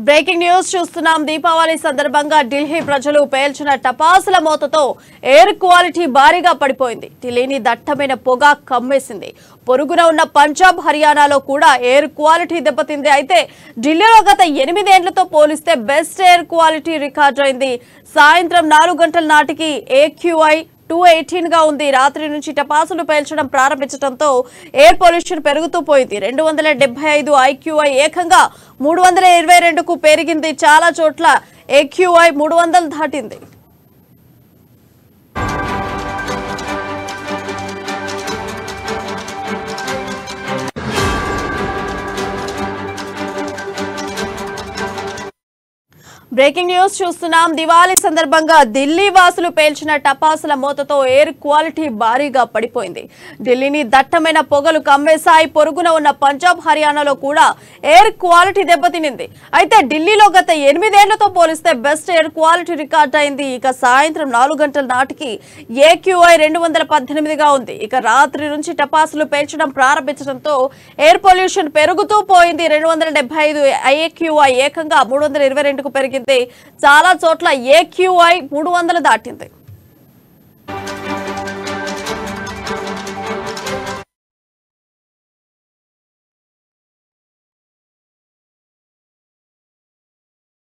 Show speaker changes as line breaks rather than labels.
Breaking news చూస్తున్నాం. దీపావళి సందర్భంగా ఢిల్లీ ప్రజలు పేల్చిన టపాసుల మోతతో ఎయిర్ క్వాలిటీ భారీగా పడిపోయింది. ఢిల్లీని దట్టమైన పొగ కమ్మేసింది. పొరుగున ఉన్న పంజాబ్, హర్యానాలో కూడా ఎయిర్ క్వాలిటీ దెబ్బతింది. అయితే ఢిల్లీలో గత 8 ఏళ్లతో పోలిస్తే బెస్ట్ ఎయిర్ క్వాలిటీ రికార్డ్ అయింది. సాయంత్రం 4 గంటల నాటికి AQI 218 గా ఉంది. రాత్రి నుంచి టపాసులు పేల్చడం ప్రారంభించడంతో ఎయిర్ పొల్యూషన్ పెరుగుతూ పోయింది. 275 IQI ఏకంగా 322కు పెరిగింది. చాలా చోట్ల AQI 300 దాటింది. బ్రేకింగ్ న్యూస్ చూస్తున్నాం. దివాళీ సందర్భంగా ఢిల్లీ వాసులు పేల్చిన టపాసుల మోతతో ఎయిర్ క్వాలిటీ భారీగా పడిపోయింది. ఢిల్లీని దట్టమైన పొగలు కమ్మేశాయి. పొరుగున ఉన్న పంజాబ్, హర్యానాలో కూడా ఎయిర్ క్వాలిటీ దెబ్బతినింది. అయితే ఢిల్లీలో గత 8 ఏళ్లతో పోలిస్తే బెస్ట్ ఎయిర్ క్వాలిటీ రికార్డ్ అయింది. ఇక సాయంత్రం 4 గంటల నాటికి AQI 218గా ఉంది. ఇక రాత్రి నుంచి టపాసులు పేల్చడం ప్రారంభించడంతో ఎయిర్ పొల్యూషన్ పెరుగుతూ పోయింది. 275 AQI ఏకంగా 322కు పెరిగింది. చాలా చోట్ల AQI 300 దాటింది.